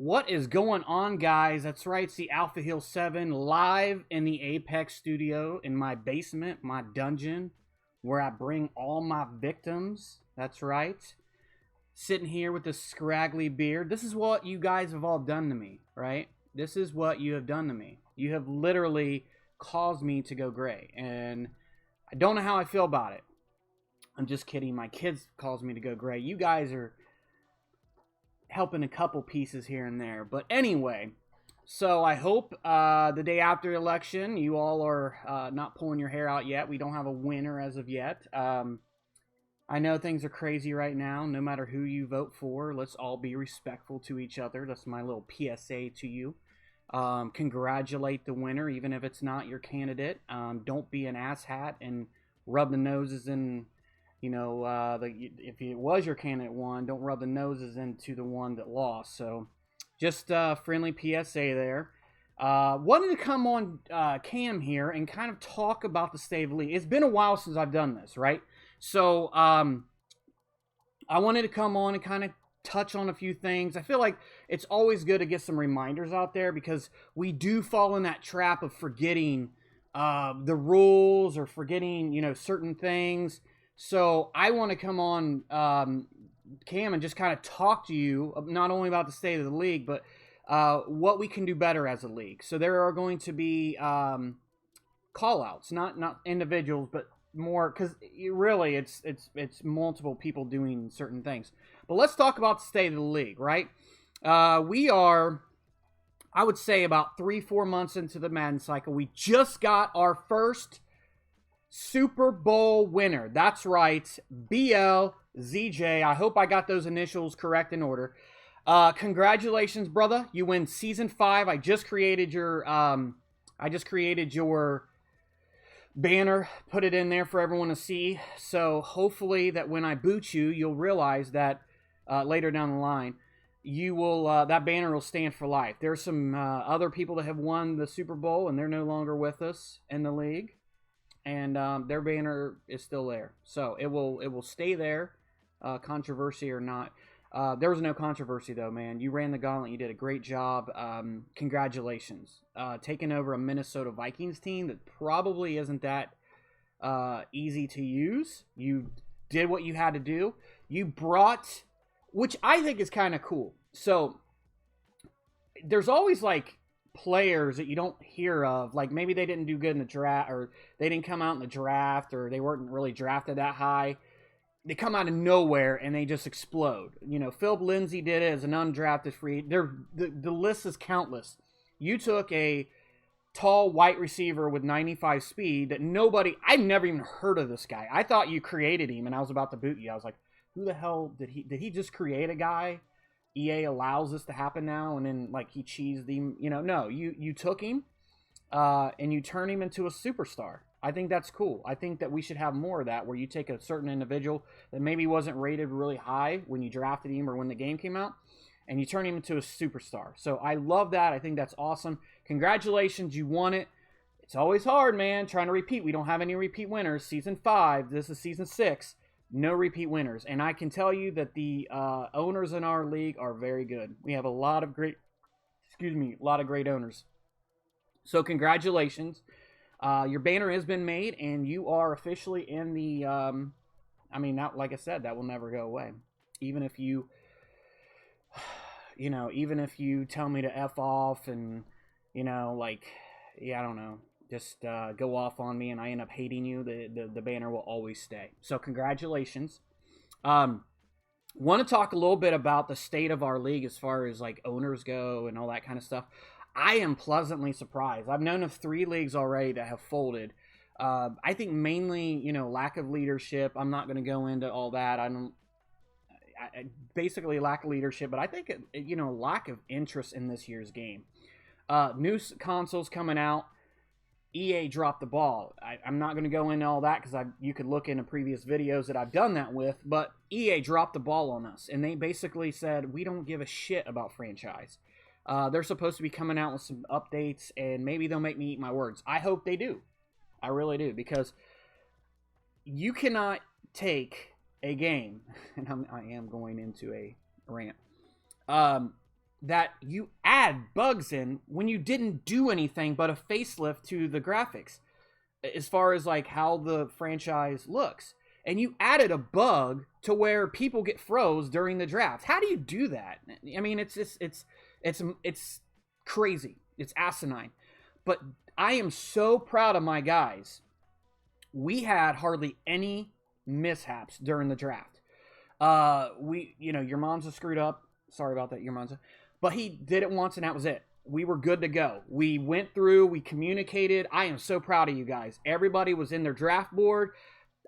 What is going on, guys? That's right, it's the Alpha Hill 7 live in the Apex studio in my basement, my dungeon, where I bring all my victims. That's right. Sitting here with this scraggly beard. This is what you guys have all done to me, right? This is what you have done to me. You have literally caused me to go gray, and I don't know how I feel about it. I'm just kidding. My kids caused me to go gray. You guys are helping a couple pieces here and there. But anyway, so I hope the day after the election, you all are not pulling your hair out yet. We don't have a winner as of yet. I know things are crazy right now. No matter who you vote for, let's all be respectful to each other. That's my little PSA to you. Congratulate the winner, even if it's not your candidate. Don't be an asshat and rub the noses in. You know, if it was your candidate one, don't rub the noses into the one that lost. So, just friendly PSA there. Wanted to come on cam here and kind of talk about the state of the league. It's been a while since I've done this, right? So, I wanted to come on and kind of touch on a few things. I feel like it's always good to get some reminders out there because we do fall in that trap of forgetting the rules or forgetting, you know, certain things. So I want to come on cam and just kind of talk to you not only about the state of the league, but what we can do better as a league. So there are going to be call-outs, not individuals, but more because really it's multiple people doing certain things. But let's talk about the state of the league, right? We are, I would say, about 3-4 months into the Madden cycle. We just got our first Super Bowl winner. That's right, BLZJ. I hope I got those initials correct in order. Congratulations, brother. You win season 5. I just created your banner, put it in there for everyone to see. So hopefully that when I boot you, you'll realize that later down the line, you will that banner will stand for life. There's some other people that have won the Super Bowl and they're no longer with us in the league. And their banner is still there, so it will stay there, controversy or not. There was no controversy though, man. You ran the gauntlet. You did a great job. Congratulations, taking over a Minnesota Vikings team that probably isn't that easy to use. You did what you had to do. You brought, which I think is kind of cool. So there's always like players that you don't hear of, like maybe they didn't do good in the draft, or they didn't come out in the draft, or they weren't really drafted that high. They come out of nowhere and they just explode. You know, Philip Lindsay did it as an undrafted free. The list is countless. You took a tall white receiver with 95 speed that I've never even heard of this guy. I thought you created him, and I was about to boot you. I was like, who the hell did he just create a guy? EA allows this to happen now, and then like he cheesed him. You know, no, you took him and you turn him into a superstar. I think that's cool. I think that we should have more of that, where you take a certain individual that maybe wasn't rated really high when you drafted him or when the game came out, and you turn him into a superstar. So I love that. I think that's awesome. Congratulations, you won it. It's always hard, man, trying to repeat. We don't have any repeat winners. Season 5, this is season 6. No repeat winners. And I can tell you that the owners in our league are very good. We have a lot of great owners. So congratulations. Your banner has been made, and you are officially in the, that, like I said, that will never go away. Even if you, even if you tell me to F off and, I don't know, just go off on me and I end up hating you, the banner will always stay. So congratulations. Want to talk a little bit about the state of our league as far as like owners go and all that kind of stuff. I am pleasantly surprised. I've known of 3 leagues already that have folded. I think mainly, lack of leadership. I'm not going to go into all that. Basically lack of leadership, but I think, lack of interest in this year's game. New consoles coming out. EA dropped the ball. I'm not going to go into all that because you could look into previous videos that I've done that with, but EA dropped the ball on us, and they basically said, we don't give a shit about franchise. They're supposed to be coming out with some updates, and maybe they'll make me eat my words. I hope they do. I really do, because you cannot take a game, and I am going into a rant. that you add bugs in when you didn't do anything but a facelift to the graphics as far as like how the franchise looks. And you added a bug to where people get froze during the draft. How do you do that? I mean, it's crazy. It's asinine. But I am so proud of my guys. We had hardly any mishaps during the draft. Your Monza screwed up. Sorry about that, your Monza. But he did it once and that was it. We were good to go. We went through, we communicated. I am so proud of you guys. Everybody was in their draft board.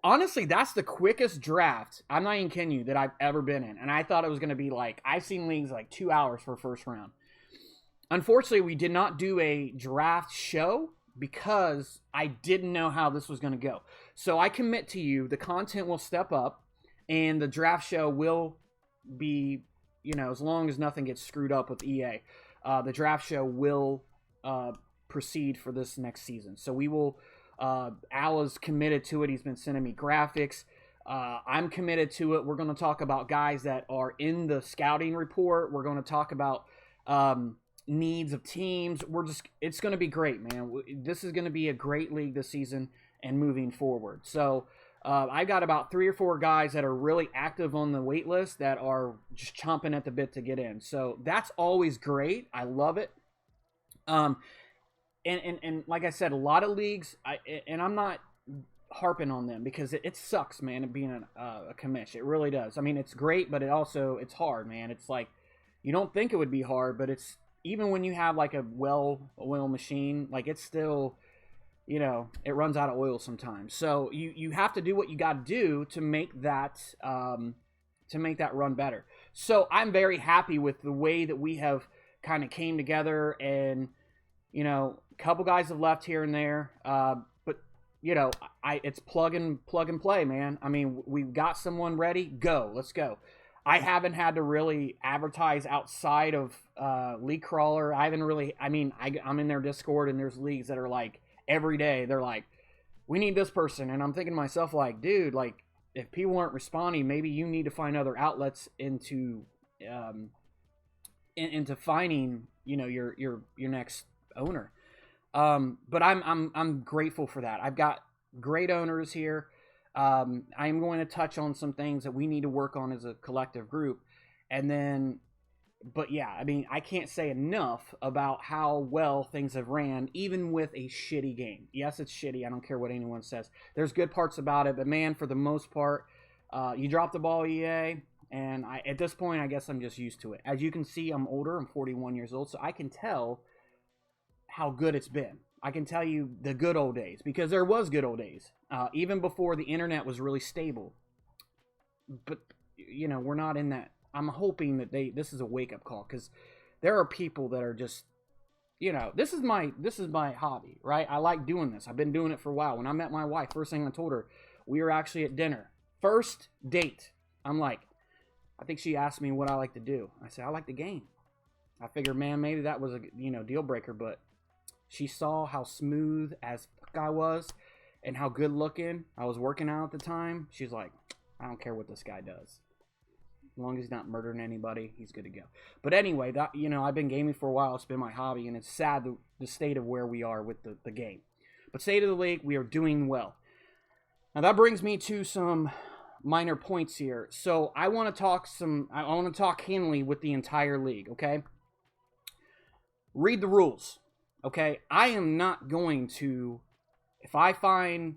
Honestly, that's the quickest draft, I'm not even kidding you, that I've ever been in. And I thought it was going to be like, I've seen leagues like 2 hours for first round. Unfortunately, we did not do a draft show because I didn't know how this was going to go. So I commit to you, the content will step up and the draft show will be, as long as nothing gets screwed up with EA, the draft show will proceed for this next season. So we will, Al is committed to it. He's been sending me graphics. I'm committed to it. We're going to talk about guys that are in the scouting report. We're going to talk about needs of teams. It's going to be great, man. This is going to be a great league this season and moving forward. So I got about 3 or 4 guys that are really active on the wait list that are just chomping at the bit to get in. So that's always great. I love it. And like I said, a lot of leagues, I'm not harping on them because it sucks, man, being a commish. It really does. I mean, it's great, but it's hard, man. It's like, you don't think it would be hard, but it's, even when you have like a well-oiled machine, like it's still, it runs out of oil sometimes. So you have to do what you got to do to make that run better. So I'm very happy with the way that we have kind of came together, and a couple guys have left here and there, but it's plug and play, man. I mean, we've got someone ready. Let's go. I haven't had to really advertise outside of League Crawler. I'm in their Discord, and there's leagues that are like every day they're like, we need this person, and I'm thinking to myself like, dude, like if people aren't responding, maybe you need to find other outlets into finding your next owner. But I'm grateful for that. I've got great owners here. I'm going to touch on some things that we need to work on as a collective group. And then, but yeah, I mean, I can't say enough about how well things have ran, even with a shitty game. Yes, it's shitty. I don't care what anyone says. There's good parts about it, but man, for the most part, you drop the ball, EA. And at this point, I guess I'm just used to it. As you can see, I'm older. I'm 41 years old, so I can tell how good it's been. I can tell you the good old days, because there was good old days, even before the internet was really stable. But we're not in that. I'm hoping that this is a wake-up call, because there are people that are just, this is my hobby, right? I like doing this. I've been doing it for a while. When I met my wife, first thing I told her, we were actually at dinner, first date. I'm like, I think she asked me what I like to do. I said, I like the game. I figured, man, maybe that was a deal breaker, but she saw how smooth as fuck I was and how good looking I was working out at the time. She's like, I don't care what this guy does. As long as he's not murdering anybody, he's good to go. But anyway, that I've been gaming for a while. It's been my hobby, and it's sad the state of where we are with the game. But state of the league, we are doing well. Now that brings me to some minor points here. So I want to talk handily with the entire league, okay? Read the rules. Okay, I am not going to, if I find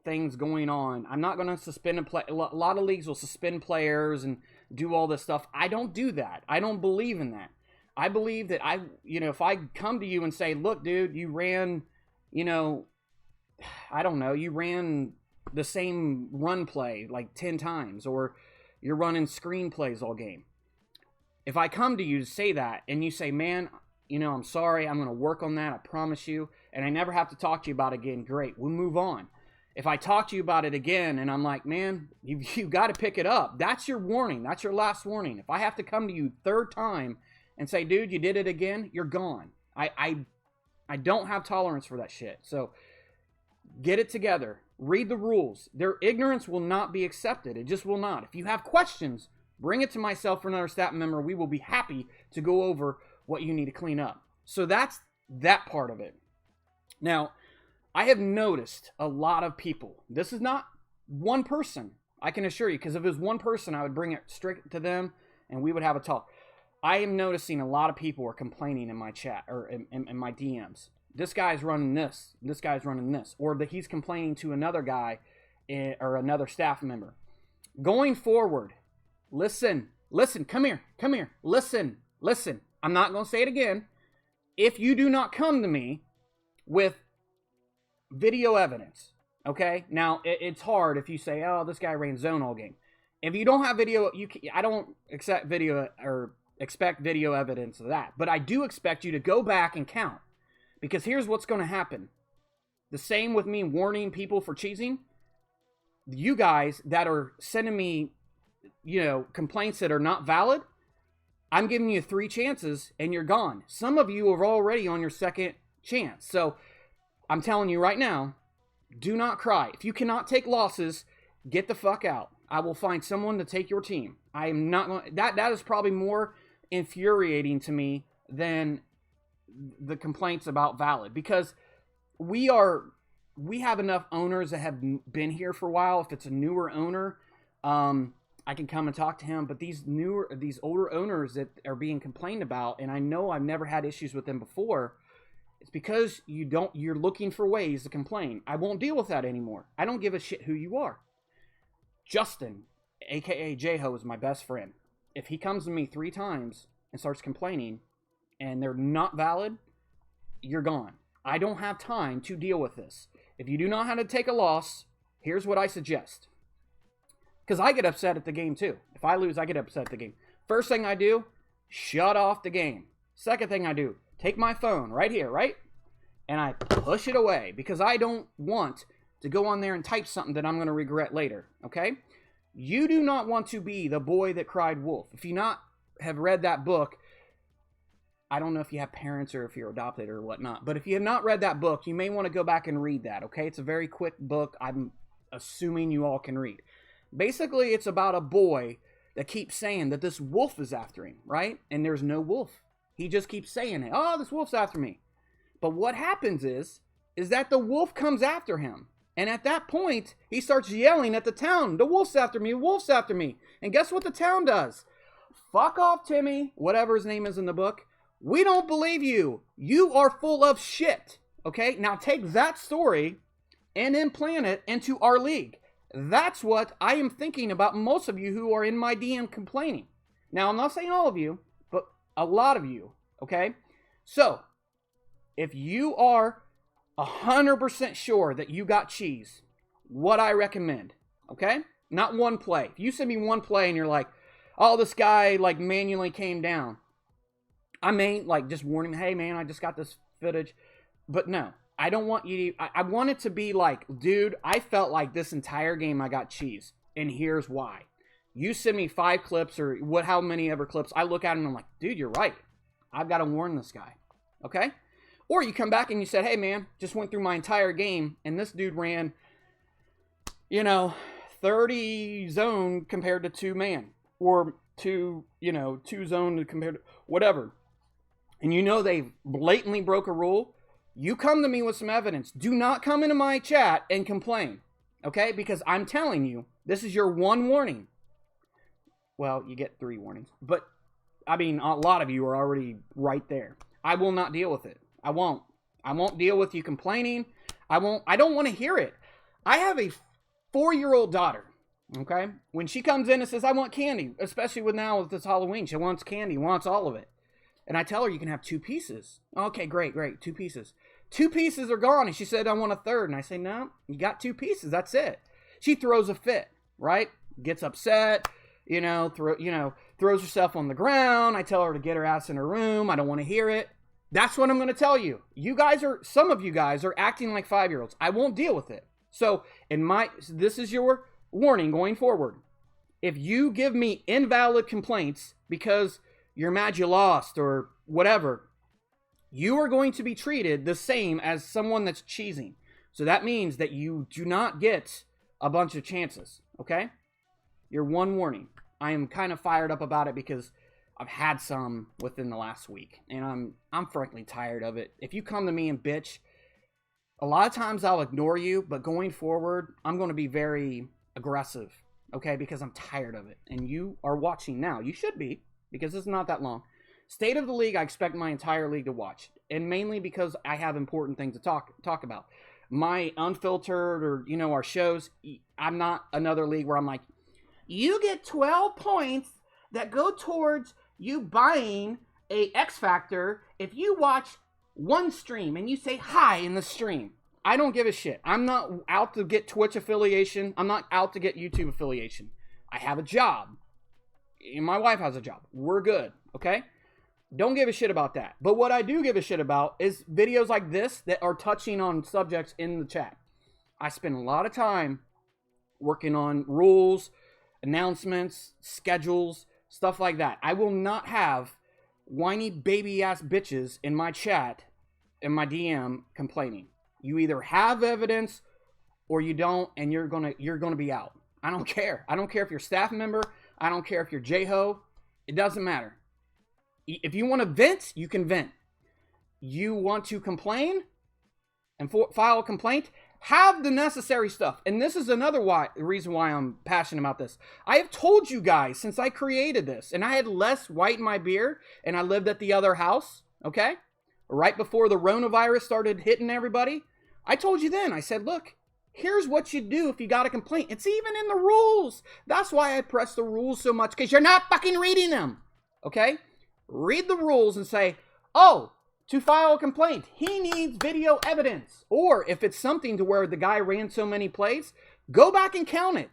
things going on, I'm not going to suspend a play. A lot of leagues will suspend players and do all this stuff. I don't do that. I don't believe in that. I believe that if I come to you and say, look, dude, you ran, I don't know, you ran the same run play like 10 times, or you're running screenplays all game. If I come to you to say that, and you say, man, I'm sorry, I'm going to work on that, I promise you, and I never have to talk to you about it again, great, we'll move on. If I talk to you about it again, and I'm like, man, you've got to pick it up, that's your warning, that's your last warning. If I have to come to you third time and say, dude, you did it again, you're gone. I don't have tolerance for that shit. So get it together, read the rules. Their ignorance will not be accepted, it just will not. If you have questions, Bring it to myself or another staff member. We will be happy to go over what you need to clean up. So that's that part of it. Now, I have noticed a lot of people. This is not one person, I can assure you, because if it was one person, I would bring it straight to them and we would have a talk. I am noticing a lot of people are complaining in my chat or in my DMs. This guy's running this. This guy's running this. Or that he's complaining to another guy or another staff member. Going forward, listen, come here, listen. I'm not going to say it again. If you do not come to me with video evidence, okay? Now, it's hard if you say, oh, this guy ran zone all game. If you don't have video, I don't accept video or expect video evidence of that. But I do expect you to go back and count. Because here's what's going to happen. The same with me warning people for cheesing. You guys that are sending me, complaints that are not valid, I'm giving you 3 chances and you're gone. Some of you are already on your second chance. So I'm telling you right now, do not cry. If you cannot take losses, get the fuck out. I will find someone to take your team. I am not going. That is probably more infuriating to me than the complaints about valid, because we have enough owners that have been here for a while. If it's a newer owner, I can come and talk to him. But these older owners that are being complained about, and I know I've never had issues with them before, it's because you're looking for ways to complain. I won't deal with that anymore. I don't give a shit who you are. Justin, aka J-Ho, is my best friend. If he comes to me 3 times and starts complaining and they're not valid, you're gone. I don't have time to deal with this. If you do not know how to take a loss, here's what I suggest. Because I get upset at the game too. If I lose, I get upset at the game. First thing I do, shut off the game. Second thing I do, take my phone right here, right? And I push it away because I don't want to go on there and type something that I'm going to regret later, okay? You do not want to be the boy that cried wolf. If you not have read that book, I don't know if you have parents or if you're adopted or whatnot, but if you have not read that book, you may want to go back and read that, okay? It's a very quick book. I'm assuming you all can read. Basically, it's about a boy that keeps saying that this wolf is after him, right? And there's no wolf. He just keeps saying it. Oh, this wolf's after me. But what happens is that the wolf comes after him. And at that point, he starts yelling at the town, the wolf's after me, the wolf's after me. And guess what the town does? Fuck off, Timmy, whatever his name is in the book. We don't believe you. You are full of shit. Okay? Now take that story and implant it into our league. That's what I am thinking about most of you who are in my DM complaining. Now, I'm not saying all of you, but a lot of you. Okay? So, if you are 100% sure that you got cheese, what I recommend, okay? Not one play. If you send me one play and you're like, oh, this guy like manually came down, I may like just warn him, hey man, I just got this footage. But no, I don't want you to, I want it to be like, dude, I felt like this entire game I got cheese, and here's why. You send me 5 clips or how many ever clips, I look at them and I'm like, dude, you're right. I've got to warn this guy, okay? Or you come back and you said, hey man, just went through my entire game and this dude ran, 30 zone compared to 2 man. Or 2 zone compared to whatever. And they blatantly broke a rule. You come to me with some evidence. Do not come into my chat and complain. Okay? Because I'm telling you, this is your one warning. Well, you get 3 warnings. But, a lot of you are already right there. I will not deal with it. I won't deal with you complaining. I don't want to hear it. I have a 4-year-old daughter, okay? When she comes in and says, I want candy, especially with this Halloween, she wants candy, wants all of it. And I tell her, you can have 2 pieces. Okay, great, 2 pieces. 2 pieces are gone, and she said, I want a third. And I say, no, you got 2 pieces, that's it. She throws a fit, right? Gets upset, throws herself on the ground. I tell her to get her ass in her room. I don't want to hear it. That's what I'm going to tell you. Some of you guys are acting like 5-year-olds. I won't deal with it. So, this is your warning going forward. If you give me invalid complaints because you're mad you lost or whatever, you are going to be treated the same as someone that's cheesing. So that means that you do not get a bunch of chances, okay? Your one warning. I am kind of fired up about it because I've had some within the last week, and I'm frankly tired of it. If you come to me and bitch, a lot of times I'll ignore you, but going forward, I'm going to be very aggressive, okay? Because I'm tired of it, and you are watching now. You should be, because it's not that long. State of the League, I expect my entire league to watch, and mainly because I have important things to talk about. My unfiltered or, you know, our shows, I'm not another league where I'm like, you get 12 points that go towards you buying a X Factor if you watch one stream and you say hi in the stream. I don't give a shit. I'm not out to get Twitch affiliation. I'm not out to get YouTube affiliation. I have a job. And my wife has a job. We're good, okay? Don't give a shit about that. But what I do give a shit about is videos like this that are touching on subjects in the chat. I spend a lot of time working on rules, announcements, schedules, stuff like that. I will not have whiny baby ass bitches in my chat, in my DM, complaining. You either have evidence or you don't, and you're gonna be out. I don't care. I don't care if you're a staff member. I don't care if you're J-Ho. It doesn't matter. If you want to vent, you can vent. You want to complain and file a complaint, have the necessary stuff. And this is another reason why I'm passionate about this. I have told you guys since I created this, and I had less white in my beer, and I lived at the other house, okay? Right before the coronavirus started hitting everybody. I told you then, I said, look, here's what you do if you got a complaint. It's even in the rules. That's why I press the rules so much, because you're not fucking reading them, okay? Read the rules and say, oh, to file a complaint, he needs video evidence. Or if it's something to where the guy ran so many plays, go back and count it.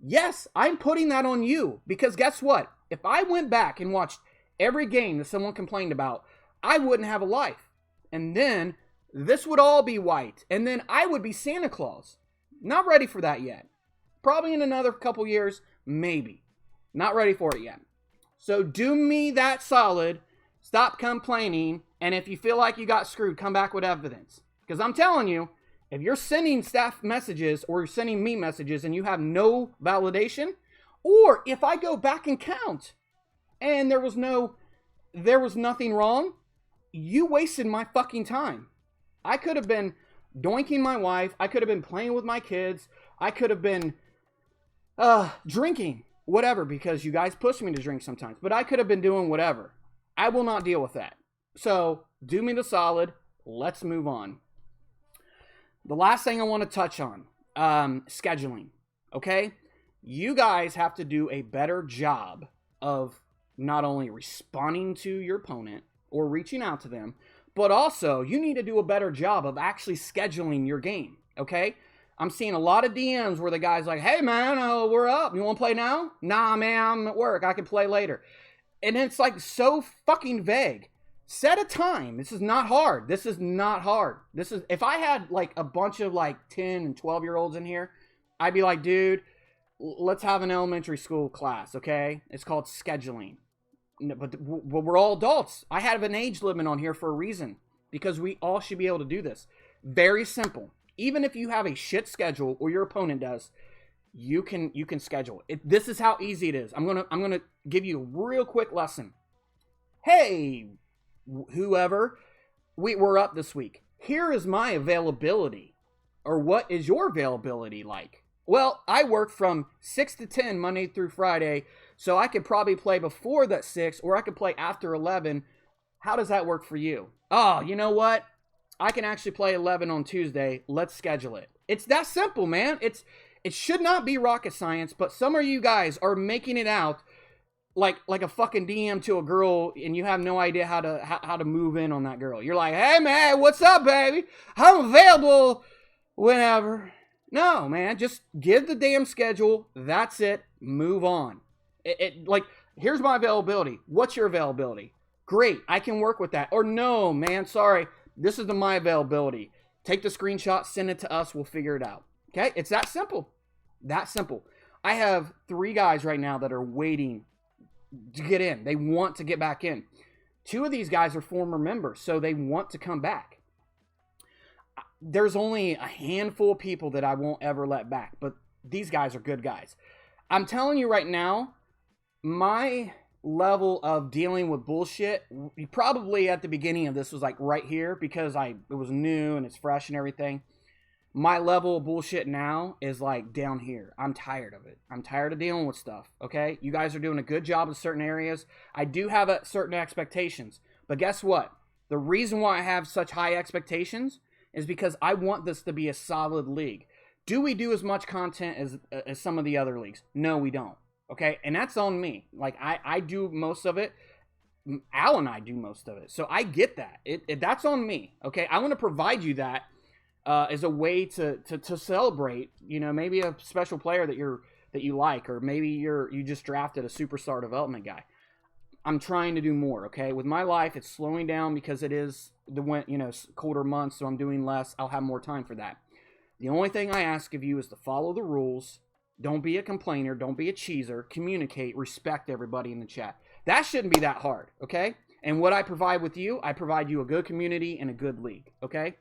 Yes, I'm putting that on you. Because guess what? If I went back and watched every game that someone complained about, I wouldn't have a life. And then this would all be white. And then I would be Santa Claus. Not ready for that yet. Probably in another couple years, maybe. Not ready for it yet. So do me that solid. Stop complaining. And if you feel like you got screwed, come back with evidence. Because I'm telling you, if you're sending staff messages or you're sending me messages and you have no validation, or if I go back and count and there was nothing wrong, you wasted my fucking time. I could have been doinking my wife. I could have been playing with my kids. I could have been drinking, whatever, because you guys push me to drink sometimes. But I could have been doing whatever. I will not deal with that. So, do me the solid. Let's move on. The last thing I want to touch on, scheduling, okay? You guys have to do a better job of not only responding to your opponent or reaching out to them, but also you need to do a better job of actually scheduling your game, okay? I'm seeing a lot of DMs where the guy's like, hey, man, we're up. You want to play now? Nah, man, I'm at work. I can play later. And it's like so fucking vague. Set a time. This is not hard. This is not hard. This is, if I had like a bunch of like 10 and 12-year-olds in here, I'd be like, dude, let's have an elementary school class, okay? It's called scheduling. But we're all adults. I have an age limit on here for a reason, because we all should be able to do this. Very simple. Even if you have a shit schedule or your opponent does, you can schedule it. This is how easy it is. I'm gonna give you a real quick lesson. Hey, whoever, we're up this week. Here is my availability. Or what is your availability like? Well, I work from 6 to 10 Monday through Friday, so I could probably play before that 6, or I could play after 11. How does that work for you? Oh, you know what? I can actually play 11 on Tuesday. Let's schedule it. It's that simple, man. It should not be rocket science, but some of you guys are making it out like a fucking DM to a girl, and you have no idea how to move in on that girl. You're like, hey, man, what's up, baby? I'm available whenever. No, man, just give the damn schedule. That's it. Move on. Like, here's my availability. What's your availability? Great, I can work with that. Or no, man, sorry. This is my availability. Take the screenshot, send it to us. We'll figure it out. Okay? It's that simple. That simple. I have 3 guys right now that are waiting to get in. They want to get back in. 2 of these guys are former members, so they want to come back. There's only a handful of people that I won't ever let back, but these guys are good guys. I'm telling you right now, My level of dealing with bullshit, probably at the beginning of this was like right here because it was new and it's fresh and everything. My level of bullshit now is like down here. I'm tired of it. I'm tired of dealing with stuff. Okay, you guys are doing a good job in certain areas. I do have certain expectations, but guess what? The reason why I have such high expectations is because I want this to be a solid league. Do we do as much content as some of the other leagues? No, we don't. Okay, and that's on me. Like I do most of it. Al and I do most of it, so I get that. That's on me. Okay, I want to provide you that as a way to celebrate. You know, maybe a special player that you like, or maybe you just drafted a superstar development guy. I'm trying to do more. Okay, with my life, it's slowing down because it is colder months, so I'm doing less. I'll have more time for that. The only thing I ask of you is to follow the rules. Don't be a complainer. Don't be a cheeser. Communicate. Respect everybody in the chat. That shouldn't be that hard, okay? And what I provide with you, I provide you a good community and a good league, okay?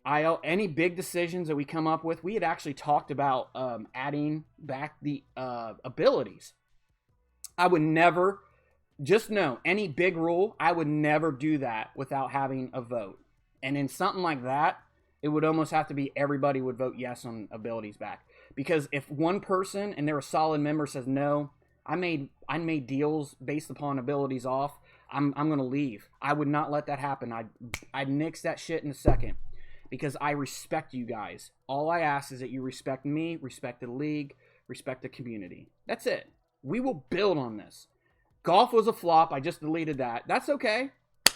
Any big decisions that we come up with, we had actually talked about adding back the abilities. I would never, just know, any big rule, I would never do that without having a vote. And in something like that, it would almost have to be everybody would vote yes on abilities back. Because if one person, and they're a solid member, says no, I made deals based upon abilities off, I'm going to leave. I would not let that happen. I'd nix that shit in a second. Because I respect you guys. All I ask is that you respect me, respect the league, respect the community. That's it. We will build on this. Golf was a flop. I just deleted that. That's okay.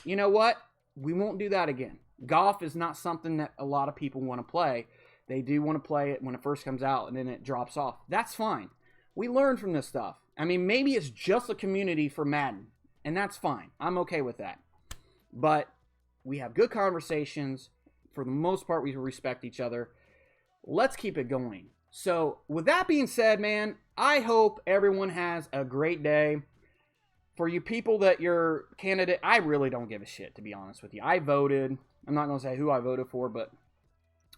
You know what? We won't do that again. Golf is not something that a lot of people want to play. They do want to play it when it first comes out and then it drops off. That's fine. We learn from this stuff. I mean, maybe it's just a community for Madden, and that's fine. I'm okay with that. But we have good conversations. For the most part, we respect each other. Let's keep it going. So, with that being said, man, I hope everyone has a great day. For you people that you're candidate, I really don't give a shit, to be honest with you. I voted. I'm not going to say who I voted for, but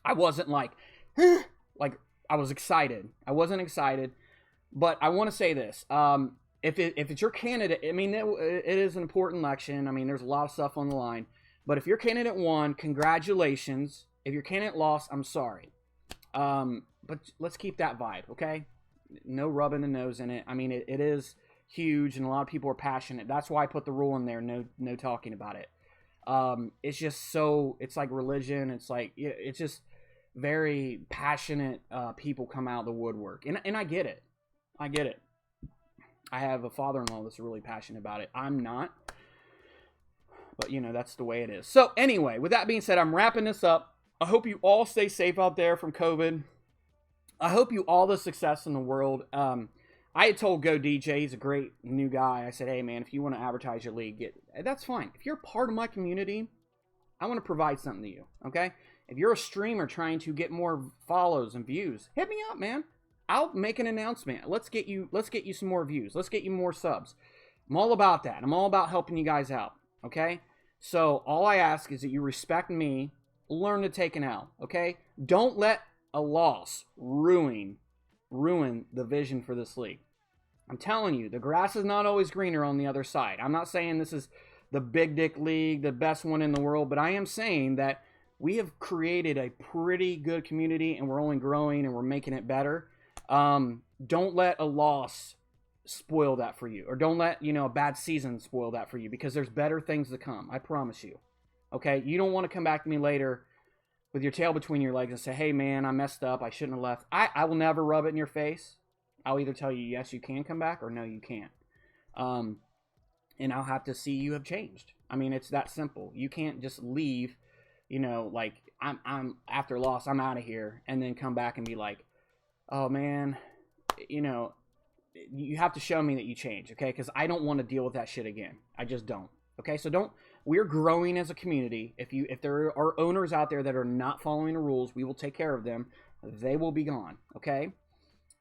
I wasn't like I was excited. I wasn't excited. But I want to say this. If it's your candidate, I mean, it is an important election. I mean, there's a lot of stuff on the line. But if your candidate won, congratulations. If your candidate lost, I'm sorry. But let's keep that vibe, okay? No rubbing the nose in it. I mean, it is huge, and a lot of people are passionate. That's why I put the rule in there, no talking about it. It's just so, it's like religion. It's just very passionate people come out of the woodwork. And I get it. I get it. I have a father-in-law that's really passionate about it. I'm not. But, that's the way it is. So, anyway, with that being said, I'm wrapping this up. I hope you all stay safe out there from COVID. I hope you all the success in the world. I had told Go DJ, he's a great new guy. I said, hey, man, if you want to advertise your league, that's fine. If you're part of my community, I want to provide something to you, okay? If you're a streamer trying to get more follows and views, hit me up, man. I'll make an announcement. Let's get you some more views. Let's get you more subs. I'm all about that. I'm all about helping you guys out. Okay? So, all I ask is that you respect me, learn to take an L, okay? Don't let a loss ruin the vision for this league. I'm telling you, the grass is not always greener on the other side. I'm not saying this is the big dick league, the best one in the world, but I am saying that we have created a pretty good community, and we're only growing, and we're making it better. Don't let a loss spoil that for you, or don't let a bad season spoil that for you, because there's better things to come. I promise you. Okay, you don't want to come back to me later with your tail between your legs and say, hey man, I messed up, I shouldn't have left. I will never rub it in your face. I'll either tell you yes, you can come back, or no, you can't. And I'll have to see you have changed. I mean, it's that simple. You can't just leave, like I'm after loss, I'm out of here, and then come back and be like, oh man, you have to show me that you change, okay? Because I don't want to deal with that shit again. I just don't. Okay, so we're growing as a community. If there are owners out there that are not following the rules, we will take care of them. They will be gone, okay?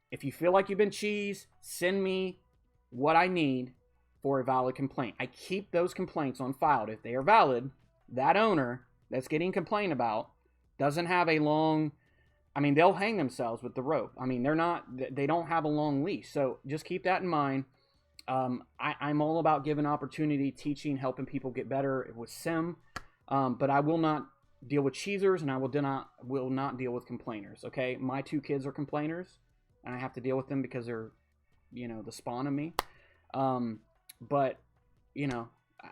If you feel like you've been cheesed, send me what I need for a valid complaint. I keep those complaints on file. If they are valid, that owner that's getting complained about doesn't have a long I mean, they'll hang themselves with the rope. I mean, they don't have a long leash. So just keep that in mind. I'm all about giving opportunity, teaching, helping people get better with sim. But I will not deal with cheesers, and I will not deal with complainers. Okay, my 2 kids are complainers, and I have to deal with them because they're, the spawn of me. But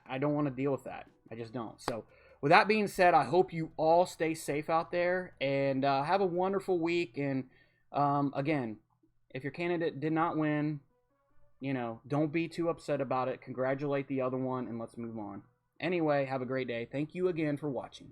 I don't want to deal with that. I just don't. So with that being said, I hope you all stay safe out there and have a wonderful week. And again, if your candidate did not win, don't be too upset about it. Congratulate the other one, and let's move on. Anyway, have a great day. Thank you again for watching.